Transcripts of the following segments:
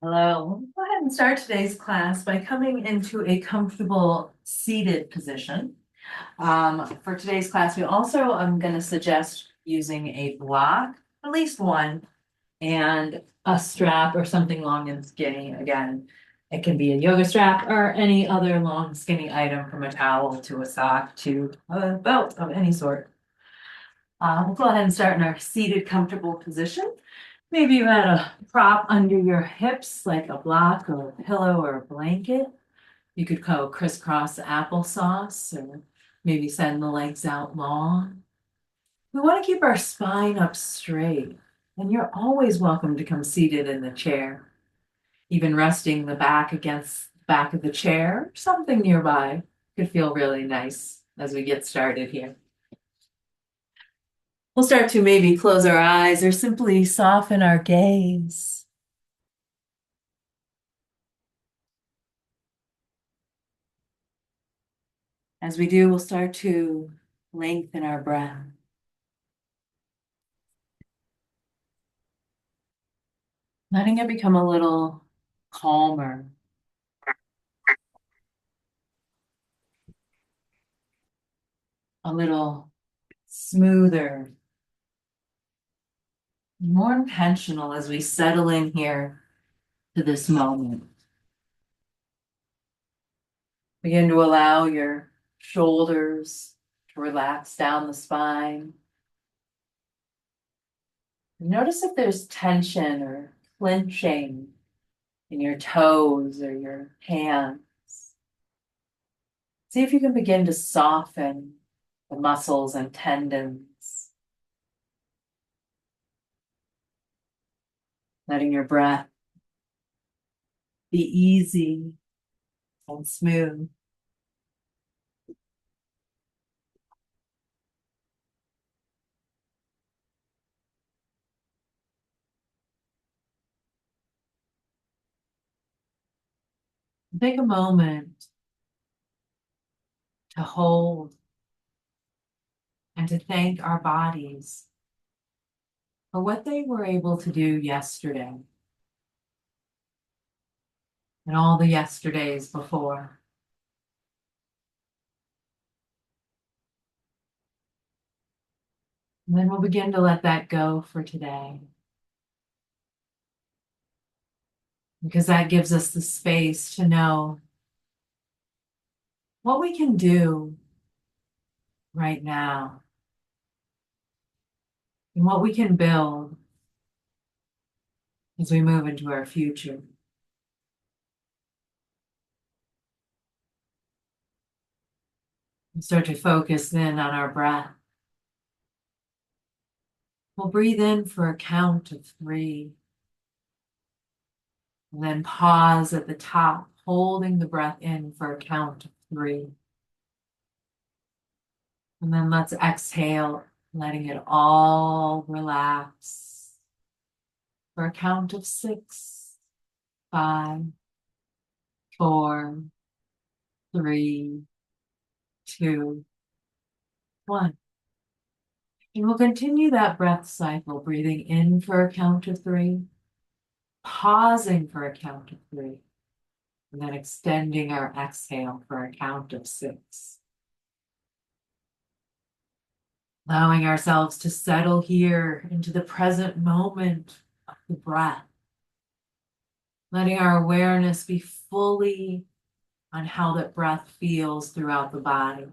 Hello. We'll go ahead and start today's class by coming into a comfortable seated position. For today's class, we also am going to suggest using a block, at least one, and a strap or something long and skinny. Again, it can be a yoga strap or any other long skinny item, from a towel to a sock to a belt of any sort. We'll go ahead and start in our seated comfortable position. Maybe you had a prop under your hips, like a block or a pillow or a blanket. You could go crisscross applesauce or maybe send the legs out long. We want to keep our spine up straight, and you're always welcome to come seated in the chair, even resting the back against the back of the chair, something nearby could feel really nice as we get started here. We'll start to maybe close our eyes or simply soften our gaze. As we do, we'll start to lengthen our breath. Letting it become a little calmer, a little smoother, more intentional as we settle in here to this moment. Begin to allow your shoulders to relax down the spine. Notice if there's tension or clenching in your toes or your hands. See if you can begin to soften the muscles and tendons, letting your breath be easy and smooth. Take a moment to hold and to thank our bodies for what they were able to do yesterday and all the yesterdays before. And then we'll begin to let that go for today, because that gives us the space to know what we can do right now and what we can build as we move into our future. And start to focus in on our breath. We'll breathe in for a count of 3, and then pause at the top, holding the breath in for a count of 3. And then let's exhale, letting it all relax for a count of 6, 5, 4, 3, 2, 1. And we'll continue that breath cycle, breathing in for a count of 3, pausing for a count of 3, and then extending our exhale for a count of 6. Allowing ourselves to settle here into the present moment of the breath. Letting our awareness be fully on how that breath feels throughout the body.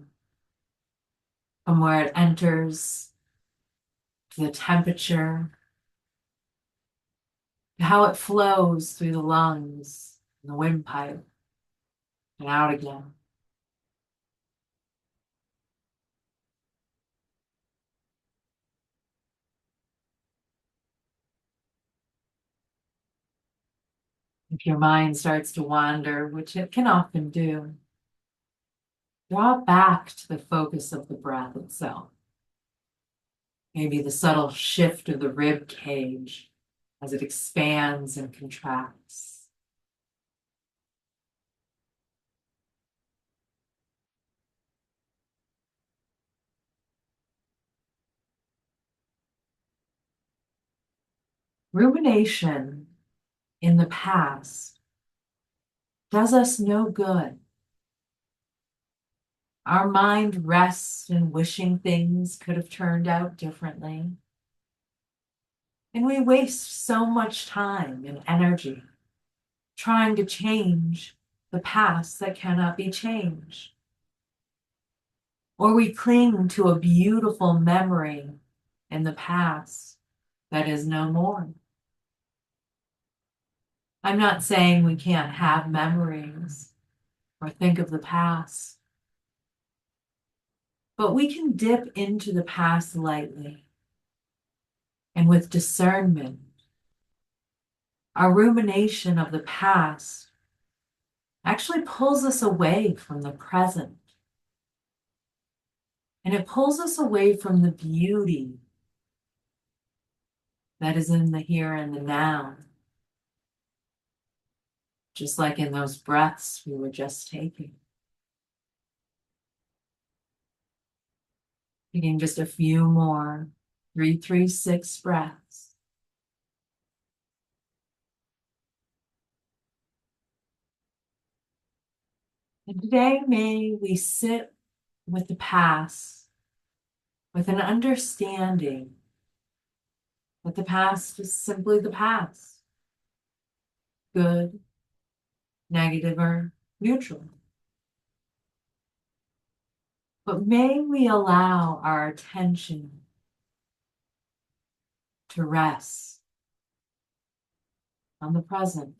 From where it enters, to the temperature, to how it flows through the lungs and the windpipe and out again. If your mind starts to wander, which it can often do, draw it back to the focus of the breath itself. Maybe the subtle shift of the rib cage as it expands and contracts. Rumination in the past does us no good. Our mind rests in wishing things could have turned out differently. And we waste so much time and energy trying to change the past that cannot be changed. Or we cling to a beautiful memory in the past that is no more. I'm not saying we can't have memories or think of the past, but we can dip into the past lightly and with discernment. Our rumination of the past actually pulls us away from the present. And it pulls us away from the beauty that is in the here and the now. Just like in those breaths we were just taking. Taking just a few more 3, 3, 6 breaths. And today, may we sit with the past with an understanding that the past is simply the past, good, negative, or neutral. But may we allow our attention to rest on the present.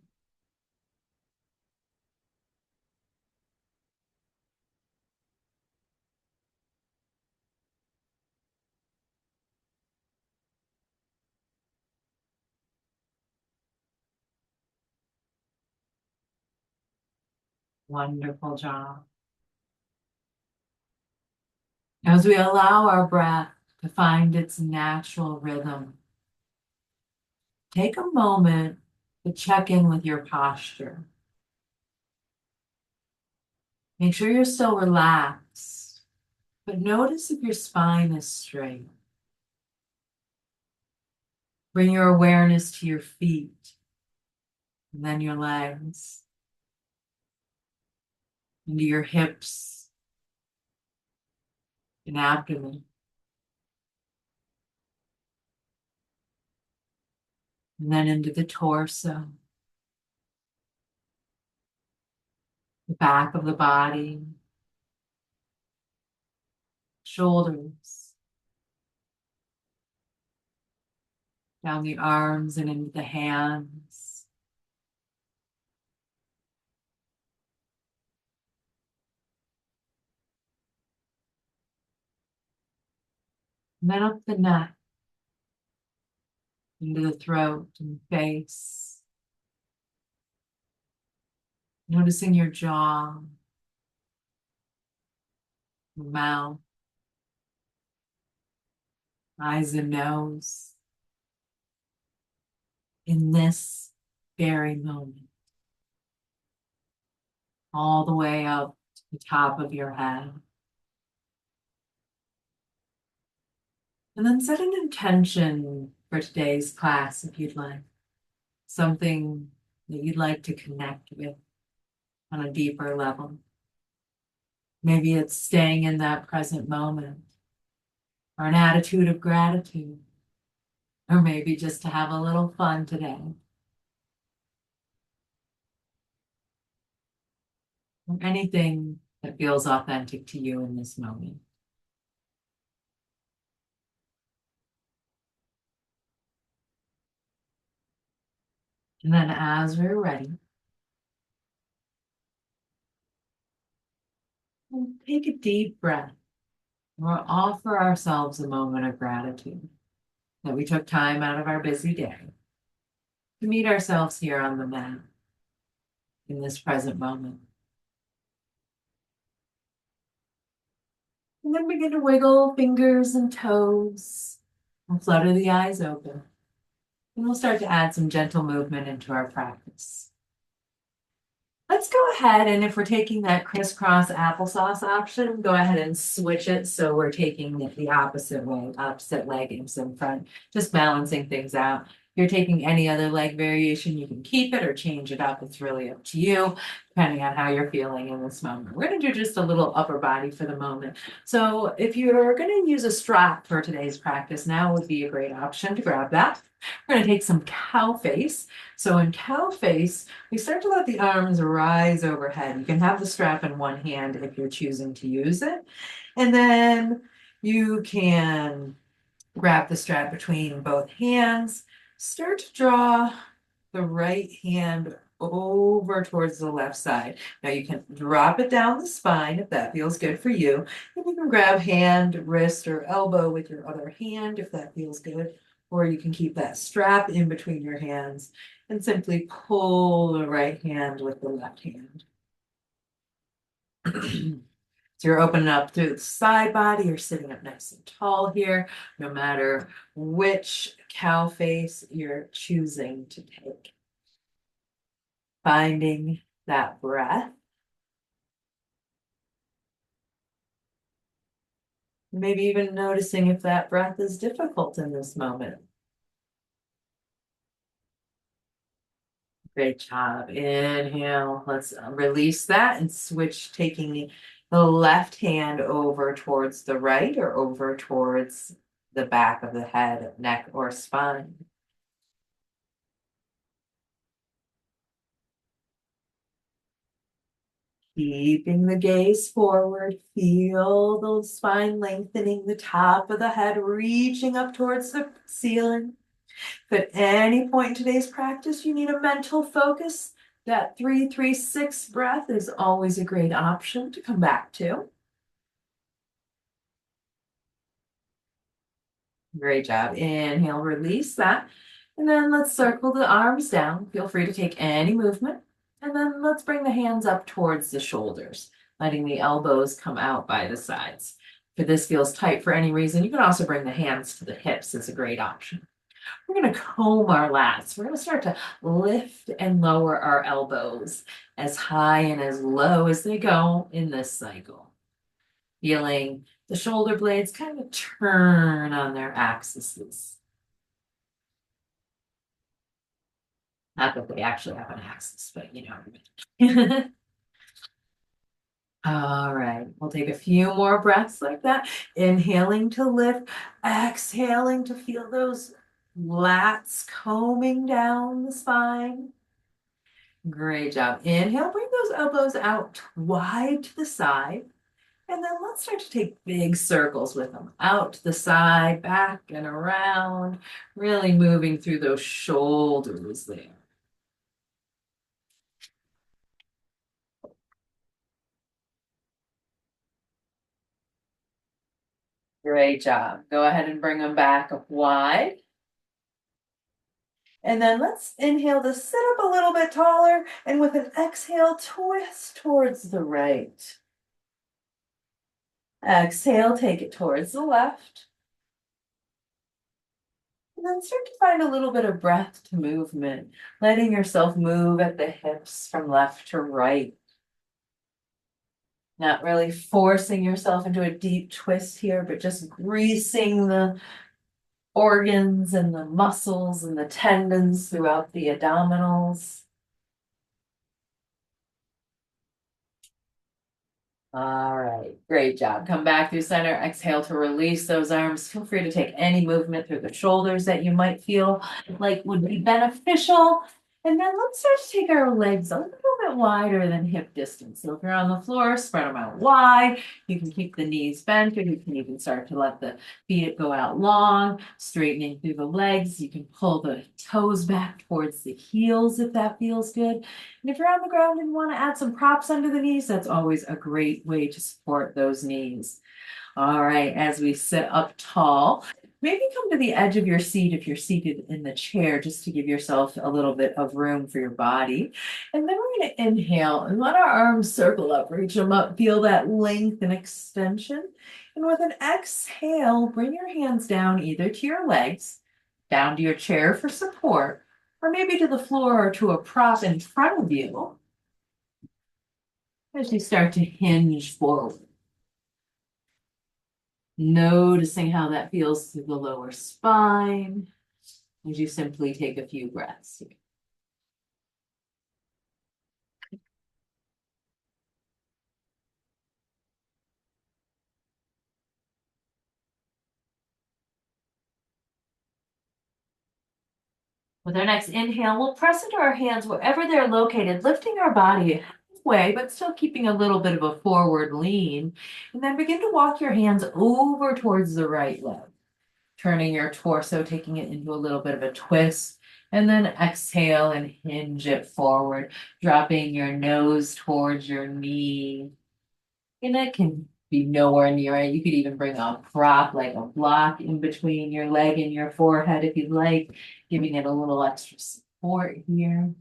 Wonderful job. As we allow our breath to find its natural rhythm, take a moment to check in with your posture. Make sure you're still relaxed, but notice if your spine is straight. Bring your awareness to your feet, and then your legs, into your hips and abdomen. And then into the torso, the back of the body, shoulders, down the arms and into the hands. And then up the neck, into the throat and face. Noticing your jaw, your mouth, eyes and nose. In this very moment, all the way up to the top of your head. And then set an intention for today's class if you'd like. Something that you'd like to connect with on a deeper level. Maybe it's staying in that present moment, or an attitude of gratitude, or maybe just to have a little fun today. Or anything that feels authentic to you in this moment. And then as we're ready, we'll take a deep breath. We'll offer ourselves a moment of gratitude that we took time out of our busy day to meet ourselves here on the mat in this present moment. And then begin to wiggle fingers and toes and flutter the eyes open. And we'll start to add some gentle movement into our practice. Let's go ahead, and if we're taking that crisscross applesauce option, go ahead and switch it so we're taking it the opposite way, opposite leggings in front, just balancing things out. you're taking any other leg variation, you can keep it or change it up. It's really up to you, depending on how you're feeling in this moment. We're going to do just a little upper body for the moment. So if you're going to use a strap for today's practice, now would be a great option to grab that. We're going to take some cow face. So in cow face, we start to let the arms rise overhead. You can have the strap in one hand if you're choosing to use it. And then you can grab the strap between both hands, start to draw the right hand over towards the left side. Now you can drop it down the spine if that feels good for you. And you can grab hand, wrist, or elbow with your other hand if that feels good. Or you can keep that strap in between your hands and simply pull the right hand with the left hand. So you're opening up through the side body, you're sitting up nice and tall here, no matter which cow face you're choosing to take. Finding that breath. Maybe even noticing if that breath is difficult in this moment. Great job. Inhale. Let's release that and switch, taking the left hand over towards the right or over towards the back of the head, neck, or spine. Keeping the gaze forward, feel the spine lengthening, the top of the head reaching up towards the ceiling. If at any point in today's practice you need a mental focus, that 3-3-6 breath is always a great option to come back to. Great job. Inhale, release that. And then let's circle the arms down. Feel free to take any movement. And then let's bring the hands up towards the shoulders, letting the elbows come out by the sides. If this feels tight for any reason, you can also bring the hands to the hips. It's a great option. We're going to comb our lats. We're going to start to lift and lower our elbows as high and as low as they go in this cycle. Feeling the shoulder blades kind of turn on their axes. Not that they actually have an axis, but you know what I mean. All right, we'll take a few more breaths like that. Inhaling to lift, exhaling to feel those lats combing down the spine. Great job. Inhale, bring those elbows out wide to the side. And then let's start to take big circles with them. Out to the side, back and around, really moving through those shoulders there. Great job. Go ahead and bring them back up wide. And then let's inhale to sit up a little bit taller, and with an exhale, twist towards the right. Exhale, take it towards the left. And then start to find a little bit of breath to movement, letting yourself move at the hips from left to right. Not really forcing yourself into a deep twist here, but just greasing the organs and the muscles and the tendons throughout the abdominals. All right, great job. Come back through center, exhale to release those arms. Feel free to take any movement through the shoulders that you might feel like would be beneficial. And then let's start to take our legs a little bit wider than hip distance. So if you're on the floor, spread them out wide. You can keep the knees bent, or you can even start to let the feet go out long, straightening through the legs. You can pull the toes back towards the heels if that feels good. And if you're on the ground and want to add some props under the knees, that's always a great way to support those knees. All right, as we sit up tall, maybe come to the edge of your seat if you're seated in the chair, just to give yourself a little bit of room for your body. And then we're going to inhale and let our arms circle up, reach them up, feel that length and extension. And with an exhale, bring your hands down either to your legs, down to your chair for support, or maybe to the floor or to a prop in front of you as you start to hinge forward. Noticing how that feels through the lower spine. as you simply take a few breaths. With our next inhale, we'll press into our hands wherever they're located, lifting our body halfway, but still keeping a little bit of a forward lean. And then begin to walk your hands over towards the right leg, turning your torso, taking it into a little bit of a twist. And then exhale and hinge it forward, dropping your nose towards your knee. And it can be nowhere near it. You could even bring a prop like a block in between your leg and your forehead if you'd like, giving it a little extra support here.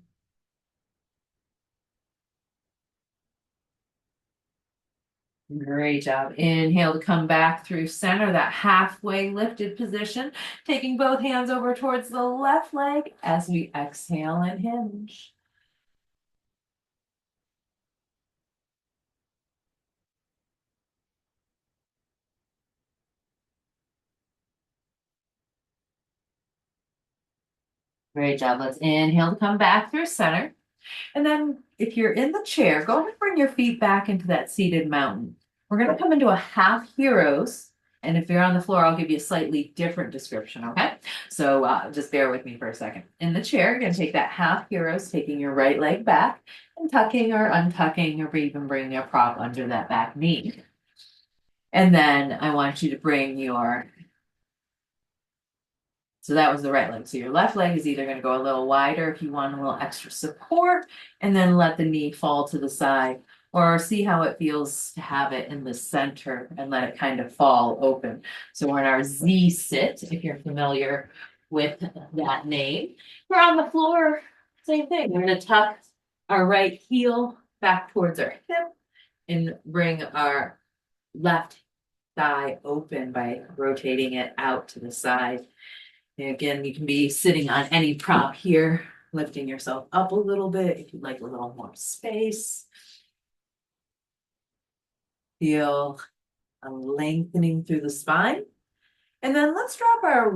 Great job. Inhale to come back through center, that halfway lifted position, taking both hands over towards the left leg as we exhale and hinge. Great job. Let's inhale to come back through center. And then if you're in the chair, go ahead and bring your feet back into that seated mountain. We're going to come into a half heroes. And if you're on the floor, I'll give you a slightly different description, okay? So just bear with me for a second. In the chair, you're going to take that half heroes, taking your right leg back and tucking or untucking or even bringing a prop under that back knee. And then I want you to bring your So that was the right leg. So your left leg is either going to go a little wider if you want a little extra support, and then let the knee fall to the side, or see how it feels to have it in the center and let it kind of fall open. So we're in our Z sit, if you're familiar with that name. We're on the floor, same thing. We're going to tuck our right heel back towards our hip and bring our left thigh open by rotating it out to the side. Again, you can be sitting on any prop here, lifting yourself up a little bit if you'd like a little more space. Feel a lengthening through the spine. And then let's drop our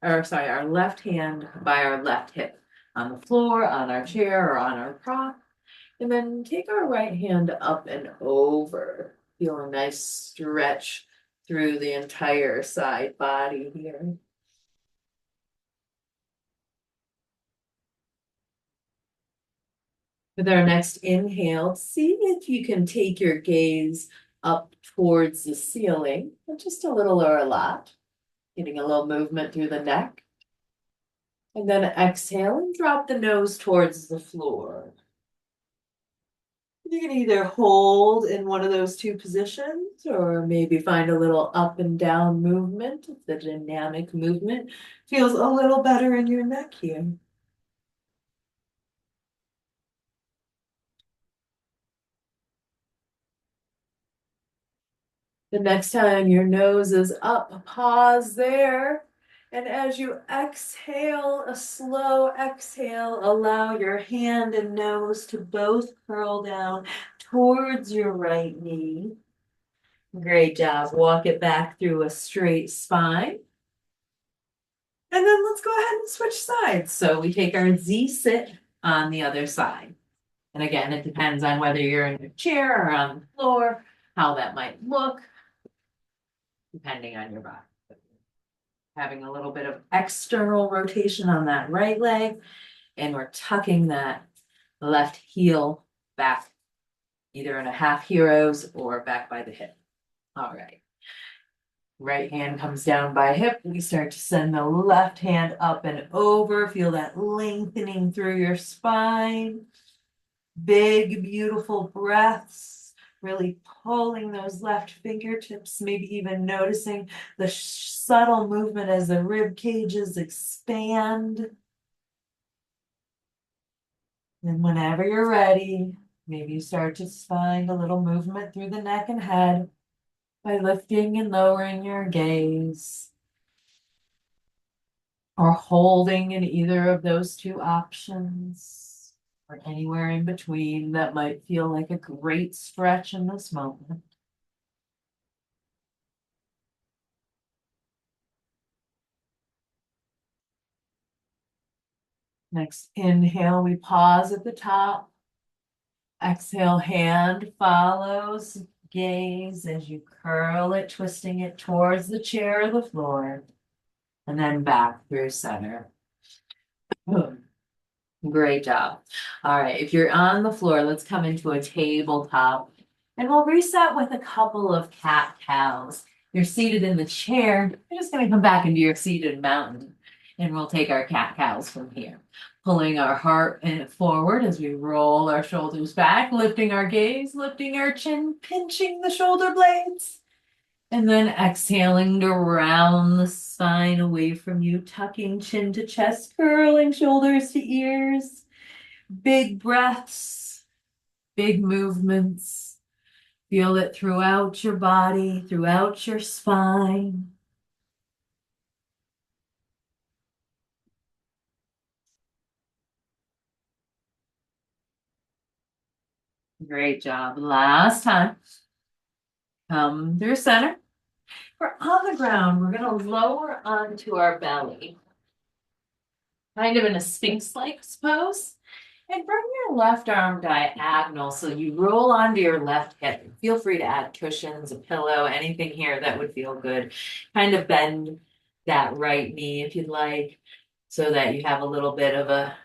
our left hand by our left hip on the floor, on our chair, or on our prop. And then take our right hand up and over. Feel a nice stretch through the entire side body here. With our next inhale, see if you can take your gaze up towards the ceiling, just a little or a lot, getting a little movement through the neck. And then exhale and drop the nose towards the floor. You can either hold in one of those two positions or maybe find a little up and down movement. The dynamic movement feels a little better in your neck here. The next time your nose is up, pause there. And as you exhale, a slow exhale, allow your hand and nose to both curl down towards your right knee. Great job. Walk it back through a straight spine. And then let's go ahead and switch sides. So we take our Z sit on the other side. And again, it depends on whether you're in a chair or on the floor, how that might look, depending on your body. Having a little bit of external rotation on that right leg, and we're tucking that left heel back, either in a half heroes or back by the hip. All right. Right hand comes down by hip. We start to send the left hand up and over. Feel that lengthening through your spine. Big, beautiful breaths. Really pulling those left fingertips, maybe even noticing the subtle movement as the rib cages expand. And whenever you're ready, maybe you start to find a little movement through the neck and head by lifting and lowering your gaze, or holding in either of those two options, or anywhere in between that might feel like a great stretch in this moment. Next inhale, we pause at the top. Exhale, hand follows gaze as you curl it, twisting it towards the chair or the floor, and then back through center. Boom. Great job. All right, if you're on the floor, let's come into a tabletop and we'll reset with a couple of cat cows. You're seated in the chair. You're just going to come back into your seated mountain and we'll take our cat cows from here. Pulling our heart forward as we roll our shoulders back, lifting our gaze, lifting our chin, pinching the shoulder blades. And then exhaling to round the spine away from you, tucking chin to chest, curling shoulders to ears. Big breaths, big movements. Feel it throughout your body, throughout your spine. Great job. Last time. Come through center. We're on the ground. We're going to lower onto our belly. Kind of in a sphinx-like pose. And bring your left arm diagonal so you roll onto your left hip. Feel free to add cushions, a pillow, anything here that would feel good. Kind of bend that right knee if you'd like, so that you have a little bit of a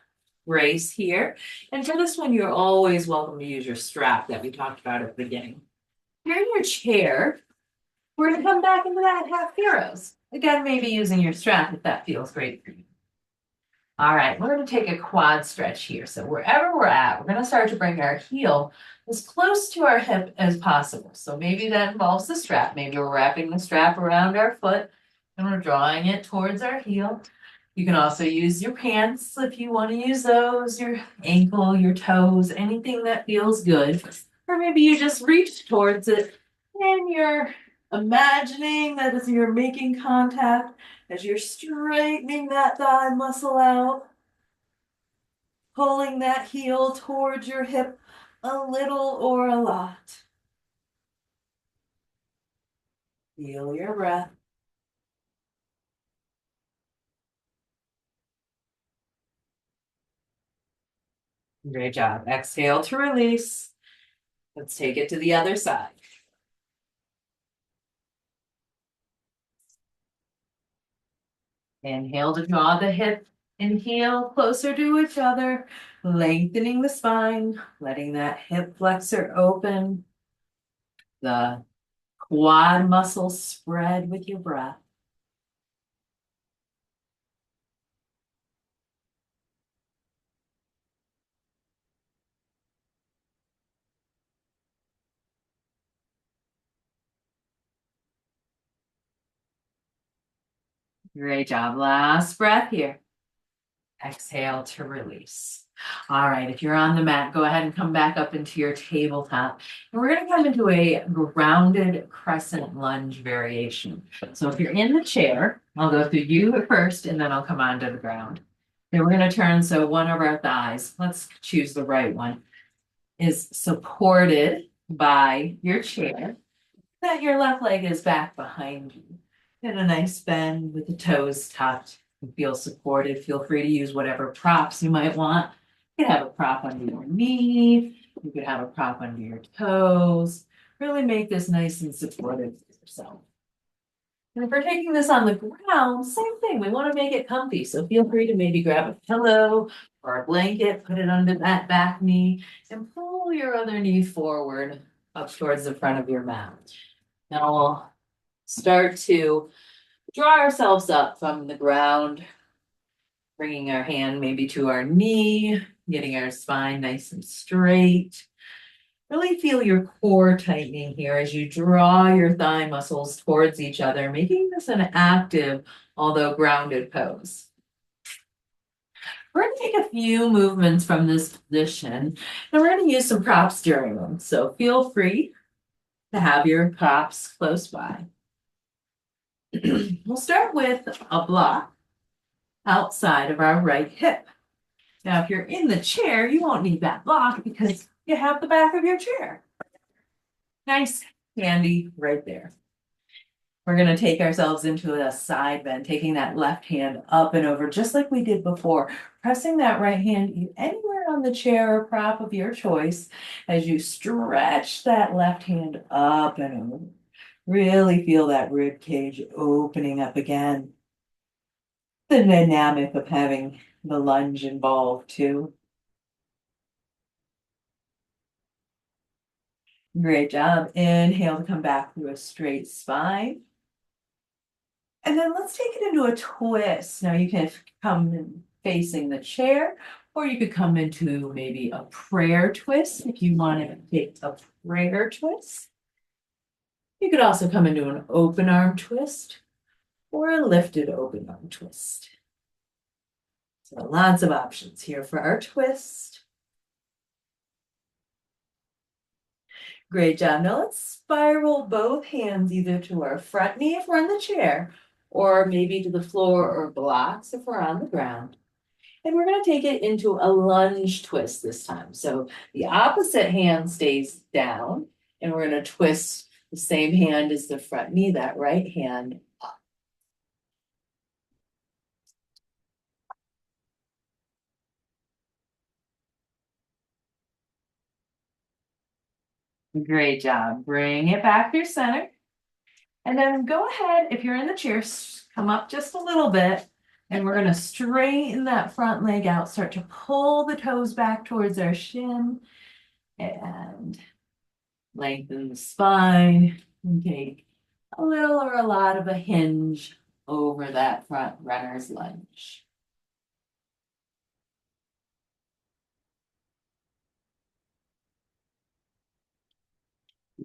brace here. And for this one, you're always welcome to use your strap that we talked about at the beginning. You're in your chair. We're going to come back into that half heroes. Again, maybe using your strap if that feels great for you. All right, we're going to take a quad stretch here. So wherever we're at, we're going to start to bring our heel as close to our hip as possible. So maybe that involves the strap. Maybe we're wrapping the strap around our foot and we're drawing it towards our heel. You can also use your pants if you want to use those, your ankle, your toes, anything that feels good. Or maybe you just reach towards it and you're imagining that as you're making contact, as you're straightening that thigh muscle out, pulling that heel towards your hip a little or a lot. Feel your breath. Great job. Exhale to release. Let's take it to the other side. Inhale to draw the hip and heel closer to each other, lengthening the spine, letting that hip flexor open, the quad muscles spread with your breath. Great job. Last breath here. Exhale to release. All right, if you're on the mat, go ahead and come back up into your tabletop. And we're going to come into a grounded crescent lunge variation. So if you're in the chair, I'll go through you first and then I'll come onto the ground. Then we're going to turn so one of our thighs, let's choose the right one, is supported by your chair. That your left leg is back behind you. Get a nice bend with the toes tucked. You feel supported. Feel free to use whatever props you might want. You could have a prop under your knee. You could have a prop under your toes. Really make this nice and supportive for yourself. And if we're taking this on the ground, same thing. We want to make it comfy. So feel free to maybe grab a pillow or a blanket, put it under that back knee, and pull your other knee forward up towards the front of your mat. Now we'll start to draw ourselves up from the ground, bringing our hand maybe to our knee, getting our spine nice and straight. Really feel your core tightening here as you draw your thigh muscles towards each other, making this an active, although grounded pose. We're going to take a few movements from this position, and we're going to use some props during them. So feel free to have your props close by. We'll start with a block outside of our right hip. Now, if you're in the chair, you won't need that block because you have the back of your chair. Nice, handy right there. We're gonna take ourselves into a side bend, taking that left hand up and over, just like we did before. Pressing that right hand anywhere on the chair or prop of your choice as you stretch that left hand up and over. Really feel that rib cage opening up again. The dynamic of having the lunge involved too. Great job. Inhale to come back through a straight spine. And then let's take it into a twist. Now you can come in facing the chair, or you could come into maybe a prayer twist if you want to take a prayer twist. You could also come into an open arm twist or a lifted open arm twist. So lots of options here for our twist. Great job. Now let's spiral both hands either to our front knee if we're in the chair, or maybe to the floor or blocks if we're on the ground. And we're going to take it into a lunge twist this time. So the opposite hand stays down, and we're going to twist the same hand as the front knee, that right hand up. Great job. Bring it back through center. And then go ahead, if you're in the chair, come up just a little bit. And we're going to straighten that front leg out, start to pull the toes back towards our shin. And lengthen the spine. And take a little or a lot of a hinge over that front runner's lunge.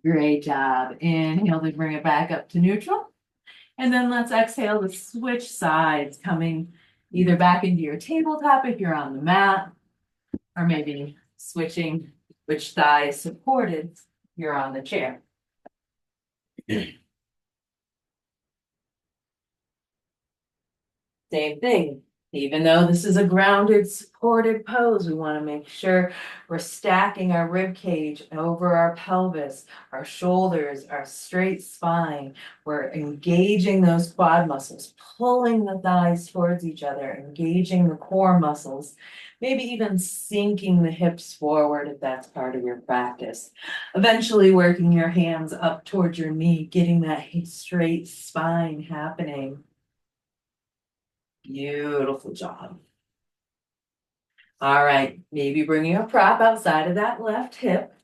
Great job. Inhale to bring it back up to neutral. And then let's exhale to switch sides, coming either back into your tabletop if you're on the mat, or maybe switching which thigh is supported if you're on the chair. Same thing. Even though this is a grounded, supported pose, we want to make sure we're stacking our rib cage over our pelvis, our shoulders, our straight spine. We're engaging those quad muscles, pulling the thighs towards each other, engaging the core muscles, maybe even sinking the hips forward if that's part of your practice. Eventually working your hands up towards your knee, getting that straight spine happening. Beautiful job. All right, maybe bringing a prop outside of that left hip.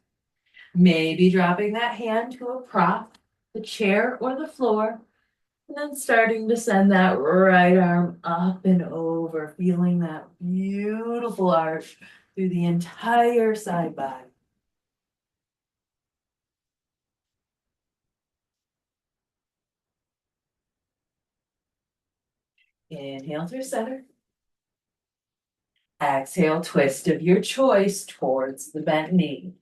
Maybe dropping that hand to a prop, the chair or the floor. And then starting to send that right arm up and over, feeling that beautiful arch through the entire side body. Inhale through center. Exhale, twist of your choice towards the bent knee.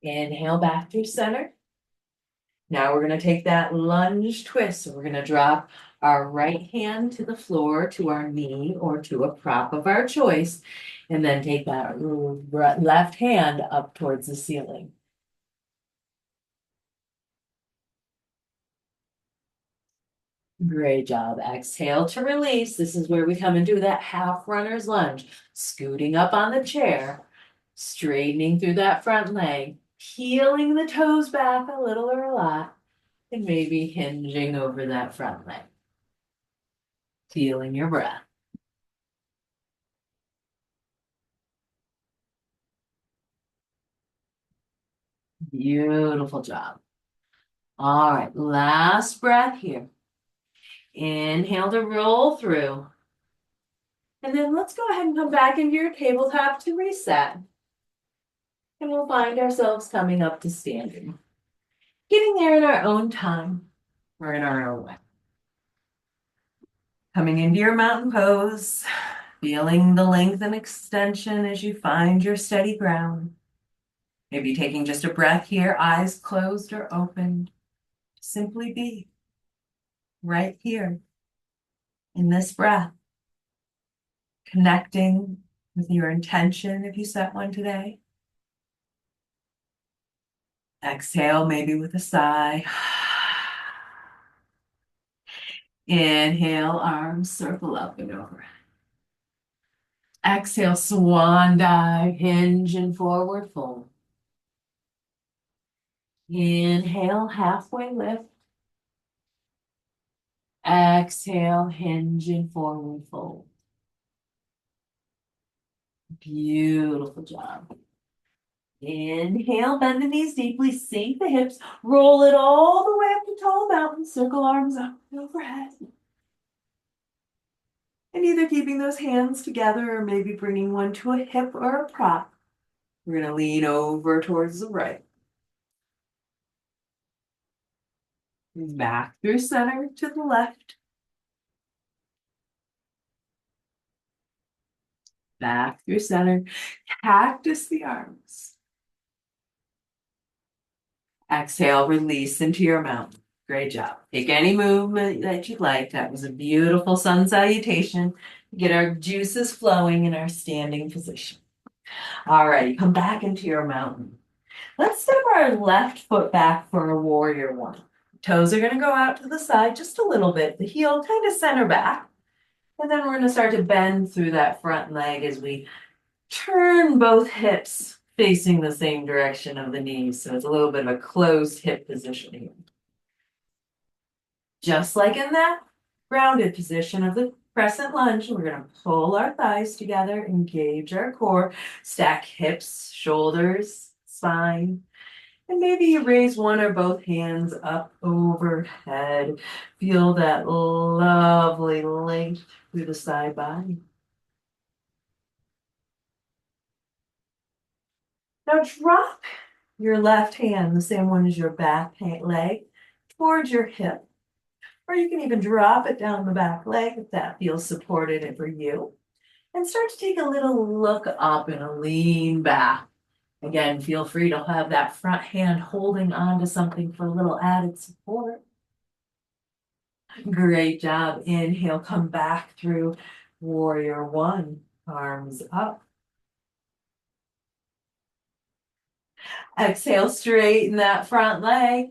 Inhale back through center. Now we're going to take that lunge twist. So we're going to drop our right hand to the floor, to our knee, or to a prop of our choice, and then take that left hand up towards the ceiling. Great job. Exhale to release. This is where we come into that half runner's lunge, scooting up on the chair, straightening through that front leg, peeling the toes back a little or a lot, and maybe hinging over that front leg. Feeling your breath. Beautiful job. All right, last breath here. Inhale to roll through. And then let's go ahead and come back into your tabletop to reset. And we'll find ourselves coming up to standing. Getting there in our own time or in our own way. Coming into your mountain pose, feeling the length and extension as you find your steady ground. Maybe taking just a breath here, eyes closed or open. Simply be right here in this breath, connecting with your intention if you set one today, Exhale, maybe with a sigh. Inhale, arms circle up and over. Exhale, swan dive, hinge and forward fold. Inhale, halfway lift. Exhale, hinge and forward fold. Beautiful job. Inhale, bend the knees deeply, sink the hips, roll it all the way up to tall mountain, circle arms up and overhead. And either keeping those hands together or maybe bringing one to a hip or a prop. We're going to lean over towards the right. Back through center to the left. Back through center. Cactus the arms. Exhale, release into your mountain. Great job. Take any movement that you'd like. That was a beautiful sun salutation. Get our juices flowing in our standing position. All right, come back into your mountain. Let's step our left foot back for a warrior one. Toes are going to go out to the side just a little bit. The heel kind of center back. And then we're going to start to bend through that front leg as we turn both hips facing the same direction of the knees. So it's a little bit of a closed hip position here. Just like in that grounded position of the crescent lunge, we're going to pull our thighs together, engage our core, stack hips, shoulders, spine, and maybe you raise one or both hands up overhead. Feel that lovely length through the side body. Now drop your left hand, the same one as your back leg, towards your hip. Or you can even drop it down the back leg if that feels supported for you. And start to take a little look up and a lean back. Again, feel free to have that front hand holding onto something for a little added support. Great job. Inhale, come back through warrior one, arms up. Exhale, straighten that front leg.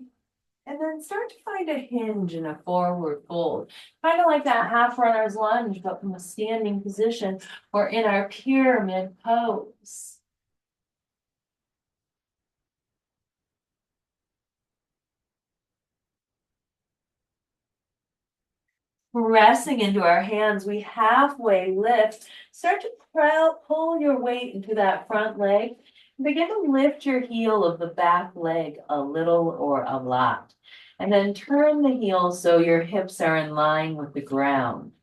And then start to find a hinge in a forward fold. Kind of like that half runner's lunge, but from a standing position or in our pyramid pose. Pressing into our hands, we halfway lift. Start to pull your weight into that front leg. Begin to lift your heel of the back leg a little or a lot. And then turn the heel so your hips are in line with the ground.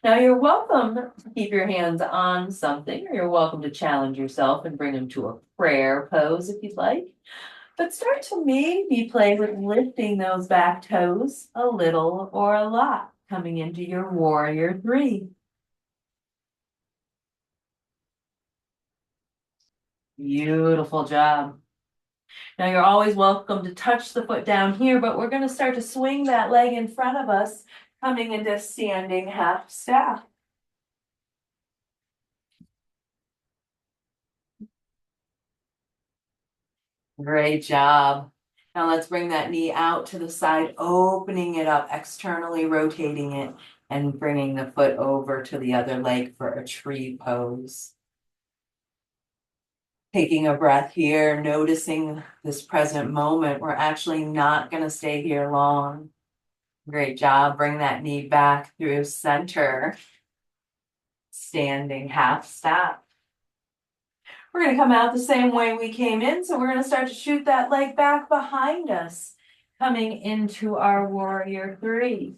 Now you're welcome to keep your hands on something, or you're welcome to challenge yourself and bring them to a prayer pose if you'd like. But start to maybe play with lifting those back toes a little or a lot, coming into your warrior three. Beautiful job. Now you're always welcome to touch the foot down here, but we're going to start to swing that leg in front of us, coming into standing half staff. Great job. Now let's bring that knee out to the side, opening it up, externally rotating it, and bringing the foot over to the other leg for a tree pose. Taking a breath here, noticing this present moment. We're actually not going to stay here long. Great job. Bring that knee back through center. Standing half step. We're going to come out the same way we came in. So we're going to start to shoot that leg back behind us, coming into our warrior three.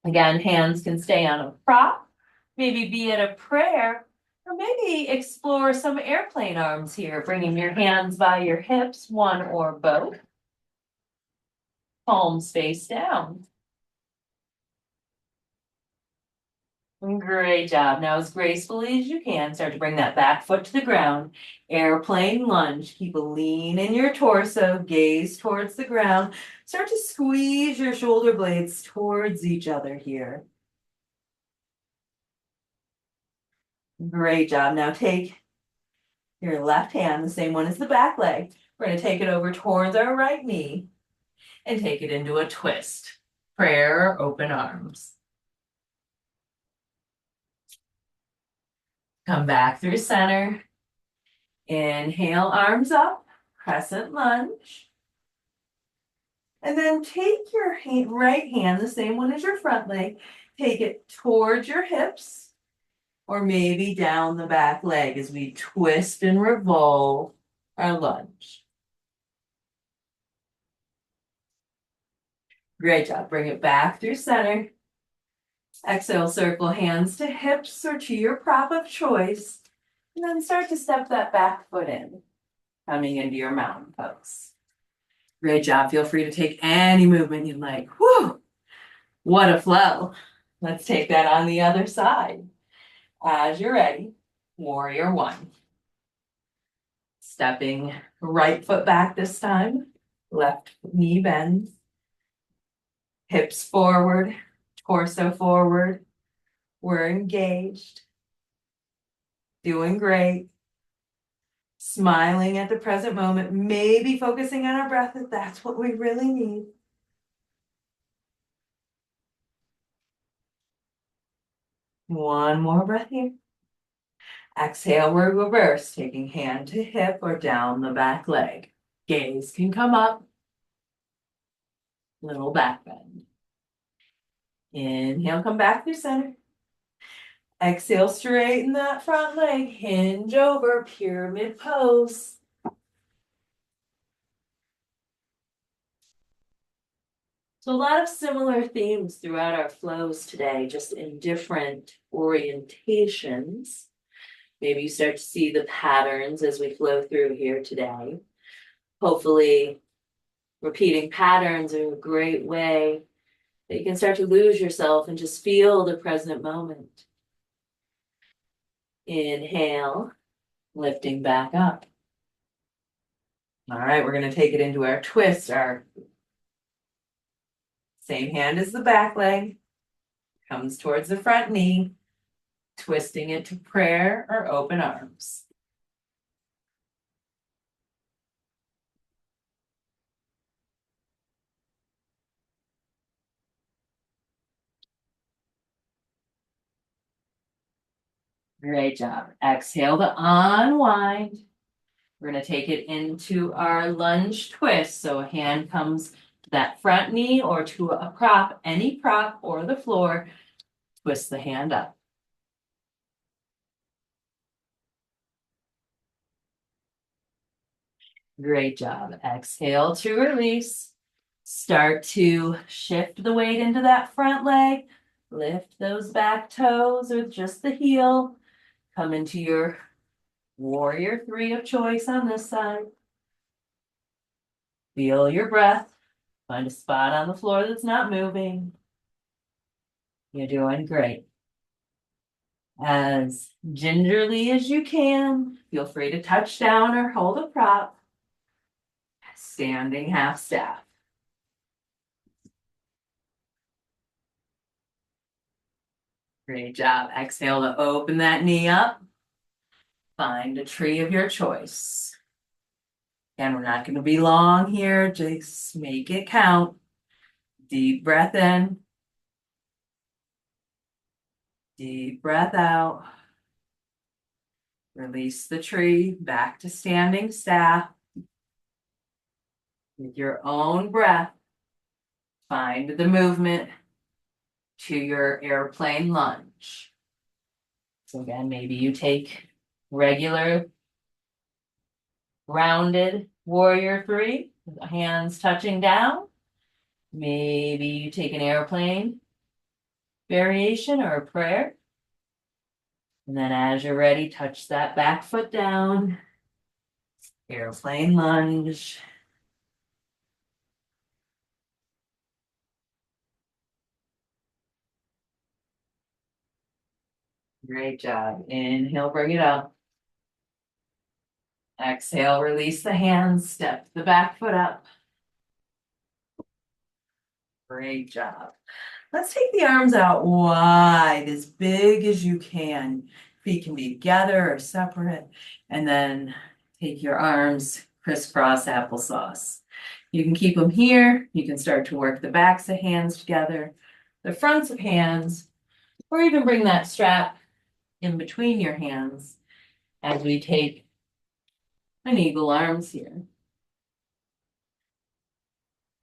Again, hands can stay on a prop, maybe be it a prayer, or maybe explore some airplane arms here, bringing your hands by your hips, one or both. Palms face down. Great job. Now, as gracefully as you can, start to bring that back foot to the ground. Airplane lunge. Keep a lean in your torso. Gaze towards the ground. Start to squeeze your shoulder blades towards each other here. Great job. Now take your left hand, the same one as the back leg. We're gonna take it over towards our right knee and take it into a twist. Prayer or open arms. Come back through center. Inhale, arms up, crescent lunge. And then take your right hand, the same one as your front leg, take it towards your hips or maybe down the back leg as we twist and revolve our lunge. Great job. Bring it back through center. Exhale, circle hands to hips or to your prop of choice. And then start to step that back foot in, coming into your mountain pose. Great job. Feel free to take any movement you'd like. Whew, what a flow. Let's take that on the other side. As you're ready, warrior one. Stepping right foot back this time. Left knee bends. Hips forward, torso forward. We're engaged. Doing great. Smiling at the present moment, maybe focusing on our breath if that's what we really need. One more breath here. Exhale, we reverse, taking hand to hip or down the back leg. Gaze can come up. Little back bend. Inhale, come back through center. Exhale, straighten that front leg, hinge over, pyramid pose. So a lot of similar themes throughout our flows today, just in different orientations. Maybe you start to see the patterns as we flow through here today. Hopefully, repeating patterns are a great way that you can start to lose yourself and just feel the present moment. Inhale, lifting back up. All right, we're going to take it into our twist. Our same hand as the back leg, comes towards the front knee, twisting it to prayer or open arms. Great job. Exhale to unwind. We're going to take it into our lunge twist. So a hand comes to that front knee or to a prop, any prop or the floor. Twist the hand up. Great job. Exhale to release. Start to shift the weight into that front leg. Lift those back toes with just the heel. Come into your warrior three of choice on this side. Feel your breath. Find a spot on the floor that's not moving. You're doing great. As gingerly as you can, feel free to touch down or hold a prop. Standing half staff. Great job. Exhale to open that knee up. Find a tree of your choice. And we're not going to be long here. Just make it count. Deep breath in. Deep breath out. Release the tree back to standing staff. With your own breath, find the movement to your airplane lunge. So again, maybe you take regular rounded warrior three, hands touching down. Maybe you take an airplane variation or a prayer. And then as you're ready, touch that back foot down. Airplane lunge. Great job. Inhale, bring it up. Exhale, release the hands, step the back foot up. Great job. Let's take the arms out wide, as big as you can. Feet can be together or separate. And then take your arms crisscross applesauce. You can keep them here. You can start to work the backs of hands together, the fronts of hands, or even bring that strap in between your hands as we take an eagle arms here.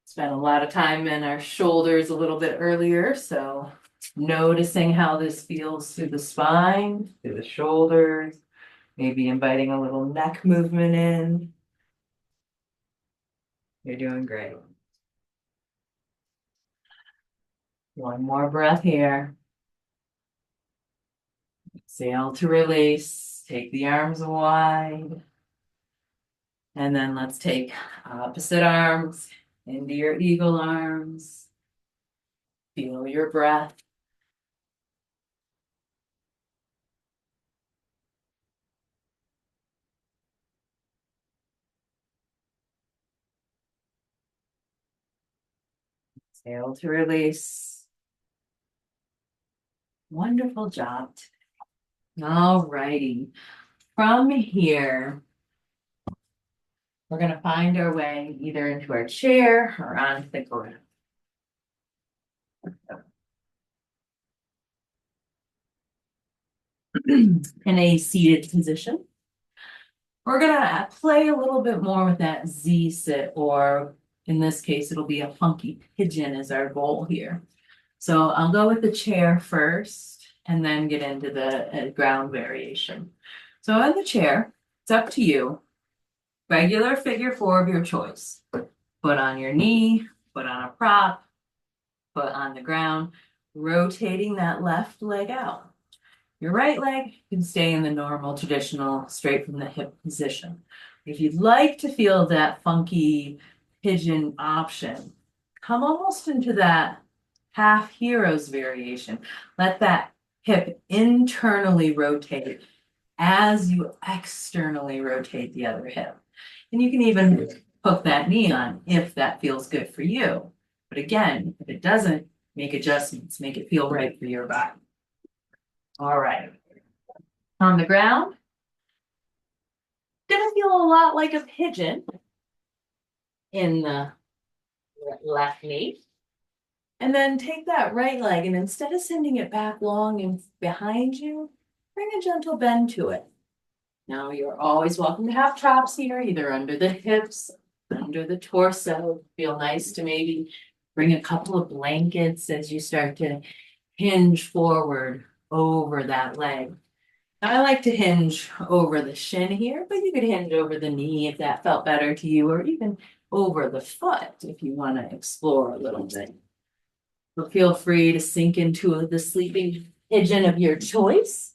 Spent a lot of time in our shoulders a little bit earlier, so noticing how this feels through the spine, through the shoulders, maybe inviting a little neck movement in. You're doing great. One more breath here. Exhale to release. Take the arms wide. And then let's take opposite arms into your eagle arms. Feel your breath. Exhale to release. Wonderful job. All righty. From here, we're going to find our way either into our chair or onto the ground. In a seated position, we're going to play a little bit more with that Z sit, or in this case, it'll be a funky pigeon is our goal here. So I'll go with the chair first and then get into the ground variation. So in the chair, it's up to you. Regular figure four of your choice. Foot on your knee, foot on a prop, foot on the ground, rotating that left leg out. Your right leg can stay in the normal, traditional, straight from the hip position. If you'd like to feel that funky pigeon option, come almost into that half heroes variation. Let that hip internally rotate as you externally rotate the other hip. And you can even hook that knee on if that feels good for you. But again, if it doesn't, make adjustments, make it feel right for your body. All right. On the ground, gonna feel a lot like a pigeon in the left knee. And then take that right leg, and instead of sending it back long and behind you, bring a gentle bend to it. Now you're always welcome to have chops here, either under the hips, under the torso. Feel nice to maybe bring a couple of blankets as you start to hinge forward over that leg. Now, I like to hinge over the shin here, but you could hinge over the knee if that felt better to you, or even over the foot if you want to explore a little bit. But feel free to sink into the sleeping pigeon of your choice,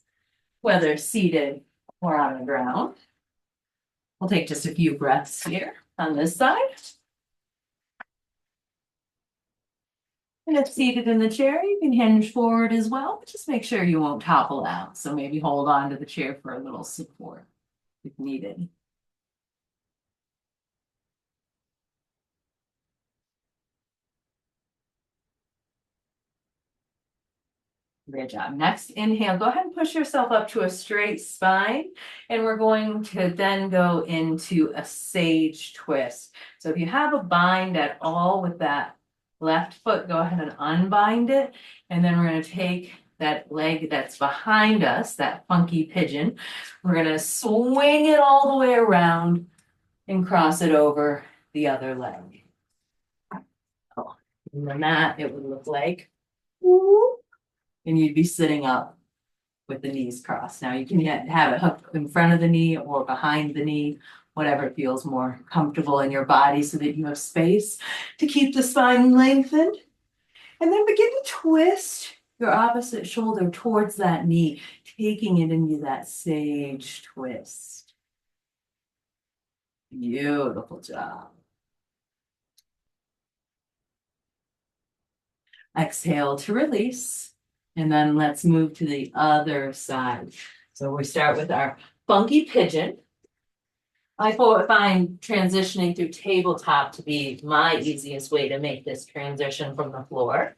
whether seated or on the ground. We'll take just a few breaths here on this side. And if seated in the chair, you can hinge forward as well, but just make sure you won't topple out. So maybe hold on to the chair for a little support if needed. Great job. Next, inhale, go ahead and push yourself up to a straight spine. And we're going to then go into a sage twist. So if you have a bind at all with that left foot, go ahead and unbind it. And then we're going to take that leg that's behind us, that funky pigeon. We're going to swing it all the way around and cross it over the other leg. Oh, and then that it would look like, and you'd be sitting up with the knees crossed. Now you can have it hooked in front of the knee or behind the knee, whatever feels more comfortable in your body so that you have space to keep the spine lengthened. And then begin to twist your opposite shoulder towards that knee, taking it into that sage twist. Beautiful job. Exhale to release. And then let's move to the other side. So we start with our funky pigeon. I find transitioning through tabletop to be my easiest way to make this transition from the floor.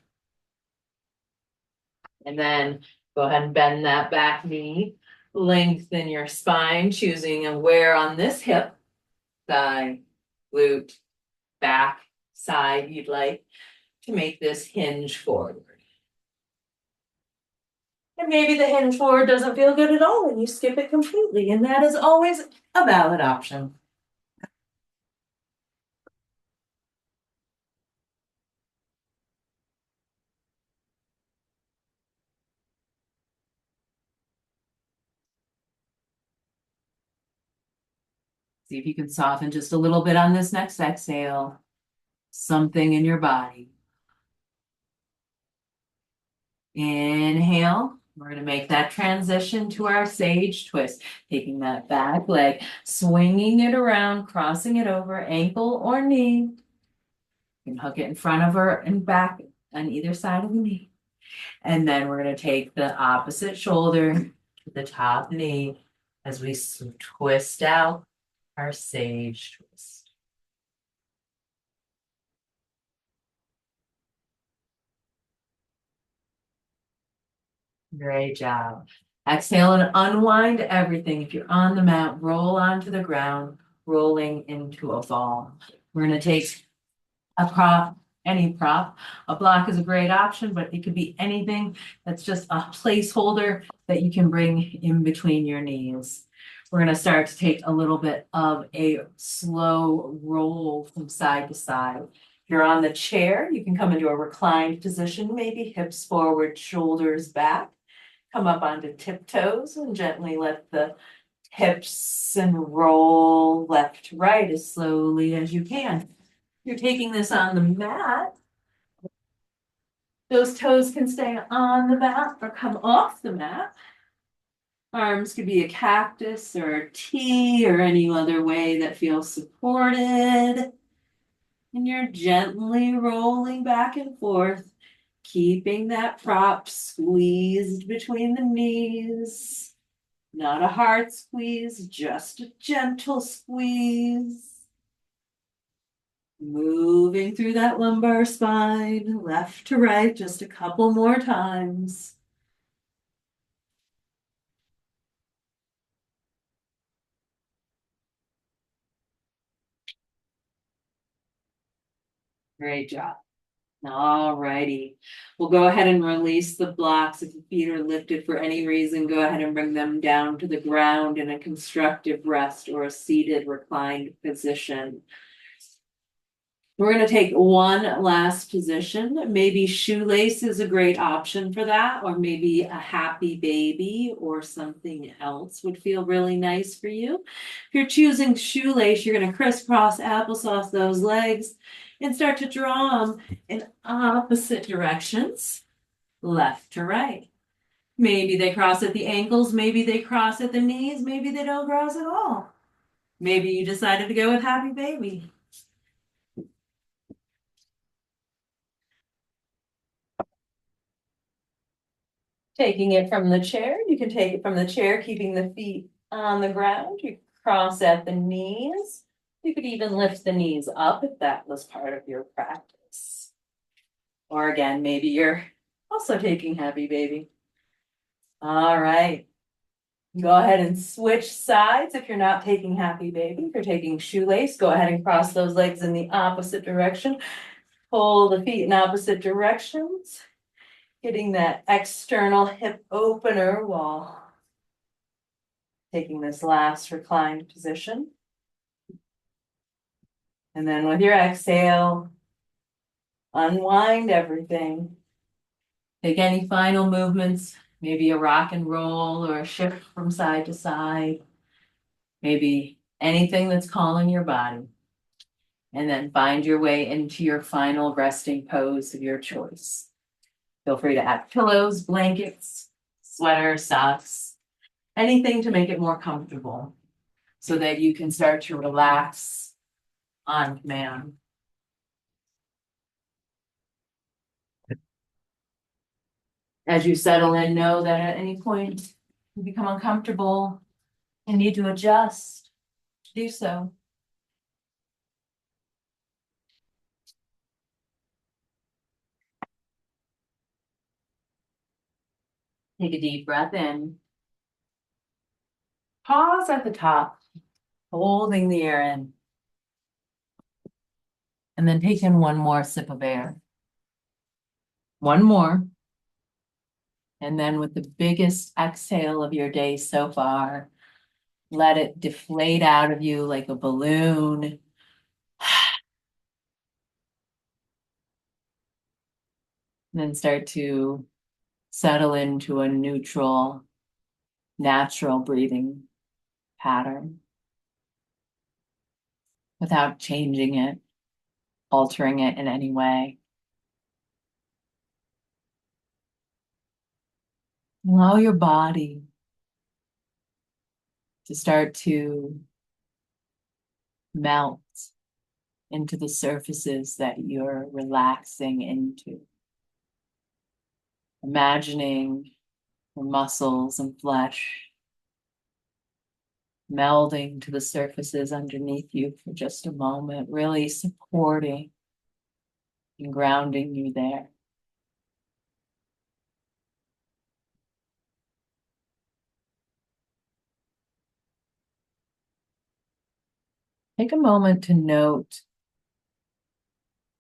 And then go ahead and bend that back knee, lengthen your spine, choosing a wear on this hip. thigh, glute, back, side you'd like to make this hinge forward. And maybe the hinge forward doesn't feel good at all and you skip it completely, and that is always a valid option. See if you can soften just a little bit on this next exhale. Something in your body. Inhale. We're going to make that transition to our sage twist. Taking that back leg, swinging it around, crossing it over, ankle or knee. You can hook it in front of her and back on either side of the knee. And then we're going to take the opposite shoulder to the top knee as we twist out our sage twist. Great job. Exhale and unwind everything. If you're on the mat, roll onto the ground, rolling into a ball. We're going to take a prop, any prop. A block is a great option, but it could be anything that's just a placeholder that you can bring in between your knees. We're going to start to take a little bit of a slow roll from side to side. If you're on the chair, you can come into a reclined position, maybe hips forward, shoulders back. Come up onto tiptoes and gently let the hips and roll left to right as slowly as you can. You're taking this on the mat. Those toes can stay on the mat or come off the mat. Arms could be a cactus or a T or any other way that feels supported. And you're gently rolling back and forth, keeping that prop squeezed between the knees. Not a hard squeeze, just a gentle squeeze. Moving through that lumbar spine, left to right, just a couple more times. Great job. All righty. We'll go ahead and release the blocks. If the feet are lifted for any reason, go ahead and bring them down to the ground in a constructive rest or a seated reclined position. We're going to take one last position. Maybe shoelace is a great option for that, or maybe a happy baby or something else would feel really nice for you. If you're choosing shoelace, you're going to crisscross applesauce those legs and start to draw them in opposite directions, left to right. Maybe they cross at the ankles, maybe they cross at the knees, maybe they don't cross at all. Maybe you decided to go with happy baby. Taking it from the chair, you can take it from the chair, keeping the feet on the ground. You cross at the knees. You could even lift the knees up if that was part of your practice. Or again, maybe you're also taking happy baby. All right. Go ahead and switch sides if you're not taking happy baby. If you're taking shoelace, go ahead and cross those legs in the opposite direction. Pull the feet in opposite directions. Getting that external hip opener while taking this last reclined position. And then with your exhale, unwind everything. Take any final movements, maybe a rock and roll or a shift from side to side, maybe anything that's calling your body. And then find your way into your final resting pose of your choice. Feel free to add pillows, blankets, sweater, socks, anything to make it more comfortable so that you can start to relax on command. As you settle in, know that at any point you become uncomfortable and need to adjust, do so. Take a deep breath in. Pause at the top, holding the air in. And then take in one more sip of air. One more. And then with the biggest exhale of your day so far, let it deflate out of you like a balloon. And then start to settle into a neutral, natural breathing pattern without changing it, altering it in any way. Allow your body to start to melt into the surfaces that you're relaxing into. Imagining your muscles and flesh melding to the surfaces underneath you for just a moment, really supporting and grounding you there. Take a moment to note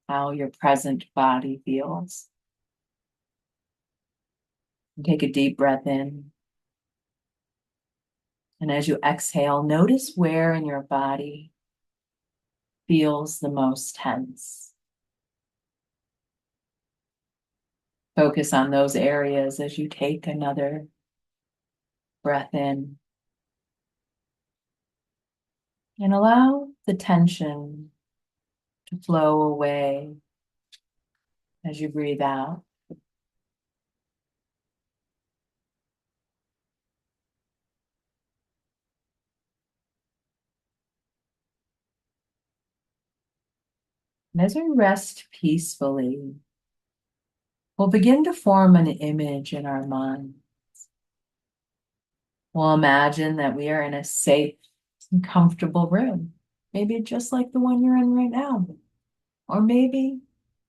how your present body feels. And take a deep breath in. And as you exhale, notice where in your body feels the most tense. Focus on those areas as you take another breath in. And allow the tension to flow away as you breathe out. And as we rest peacefully, we'll begin to form an image in our mind. We'll imagine that we are in a safe and comfortable room, maybe just like the one you're in right now, or maybe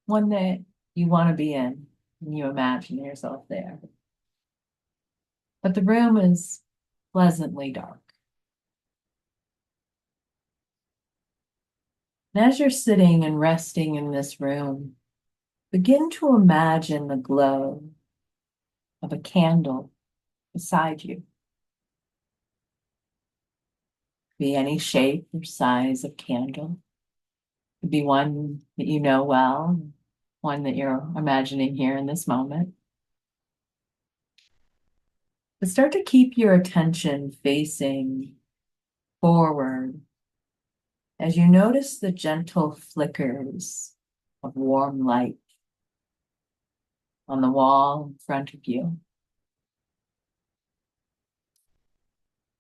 one that you want to be in and you imagine yourself there. But the room is pleasantly dark. And as you're sitting and resting in this room, begin to imagine the glow of a candle beside you. Be any shape or size of candle. Could be one that you know well, one that you're imagining here in this moment. But start to keep your attention facing forward as you notice the gentle flickers of warm light on the wall in front of you.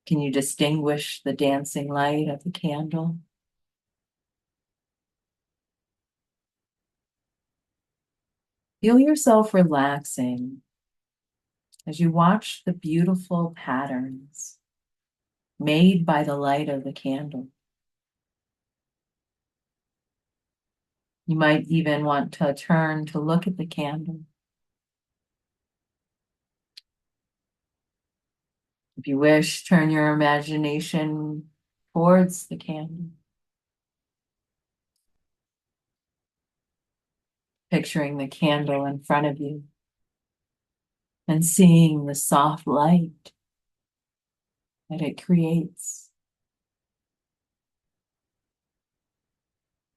Can you distinguish the dancing light of the candle? Feel yourself relaxing as you watch the beautiful patterns made by the light of the candle. You might even want to turn to look at the candle. If you wish, turn your imagination towards the candle, picturing the candle in front of you and seeing the soft light that it creates.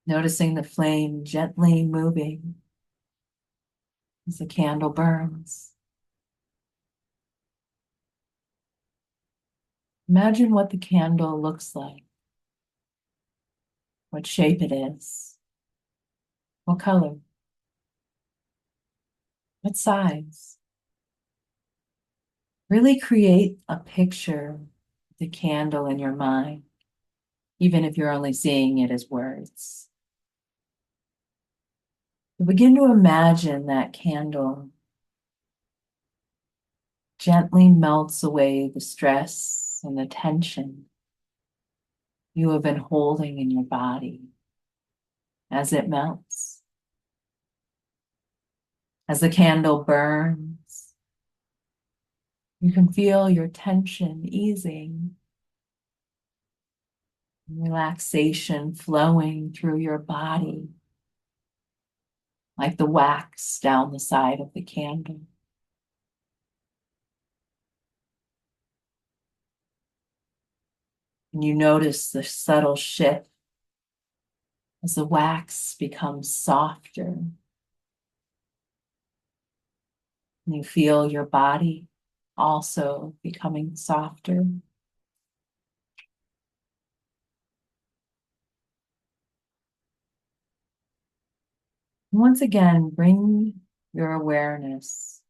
Noticing the flame gently moving as the candle burns. Imagine what the candle looks like, what shape it is, what color, what size. Really create a picture of the candle in your mind, even if you're only seeing it as words. Begin to imagine that candle gently melts away the stress and the tension you have been holding in your body as it melts. As the candle burns, you can feel your tension easing, relaxation flowing through your body like the wax down the side of the candle. And you notice the subtle shift as the wax becomes softer. And you feel your body also becoming softer. And once again, bring your awareness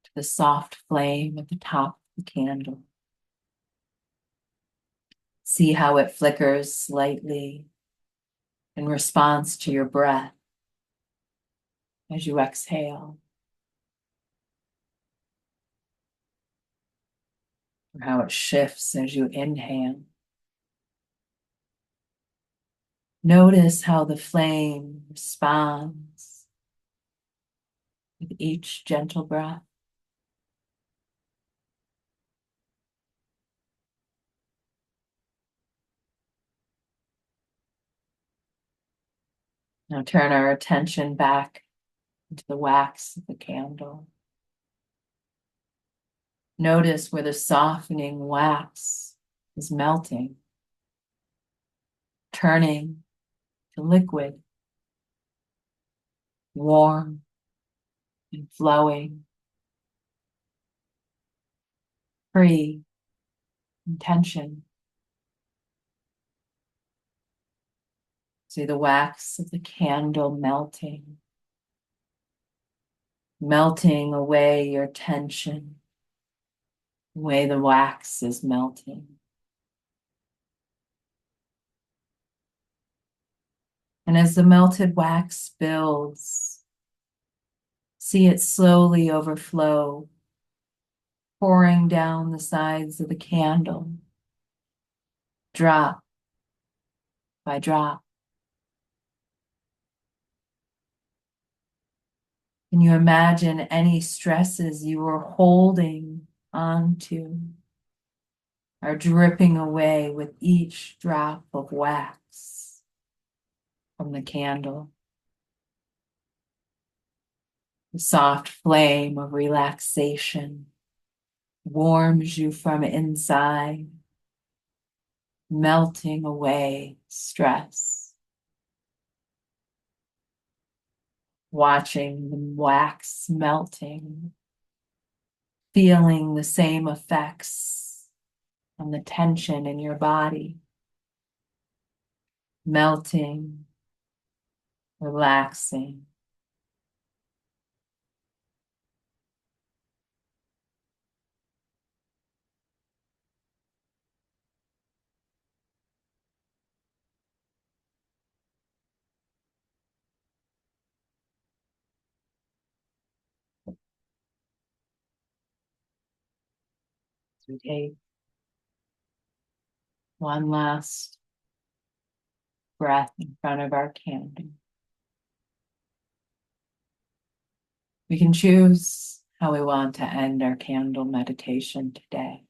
to the soft flame at the top of the candle. See how it flickers slightly in response to your breath as you exhale, or how it shifts as you inhale. Notice how the flame responds with each gentle breath. Now turn our attention back into the wax of the candle. Notice where the softening wax is melting, turning to liquid, warm and flowing, free from tension. See the wax of the candle melting, melting away your tension, the way the wax is melting. And as the melted wax builds, see it slowly overflow, pouring down the sides of the candle, drop by drop. Can you imagine any stresses you were holding onto are dripping away with each drop of wax from the candle? The soft flame of relaxation warms you from inside, melting away stress. Watching the wax melting, feeling the same effects on the tension in your body, melting, relaxing. As we take one last breath in front of our candle. We can choose how we want to end our candle meditation today.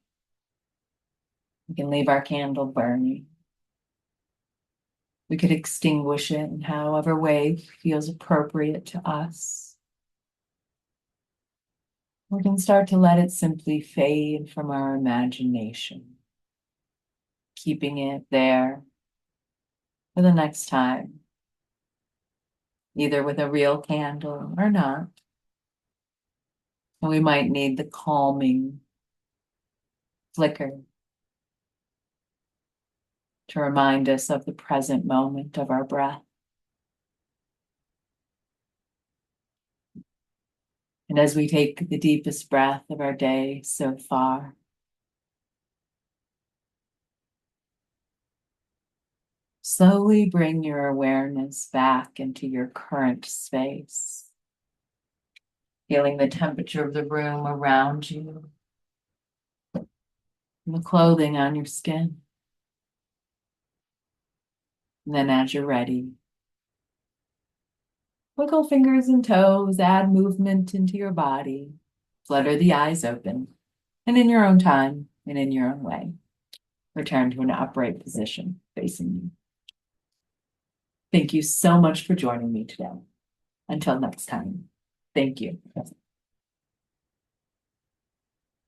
We can leave our candle burning. We could extinguish it in however way feels appropriate to us. We can start to let it simply fade from our imagination, keeping it there for the next time, either with a real candle or not. And we might need the calming flicker to remind us of the present moment of our breath. And as we take the deepest breath of our day so far, slowly bring your awareness back into your current space, feeling the temperature of the room around you, and the clothing on your skin. And then as you're ready, wiggle fingers and toes, add movement into your body, flutter the eyes open, and in your own time and in your own way, return to an upright position facing you. Thank you so much for joining me today. Until next time, thank you.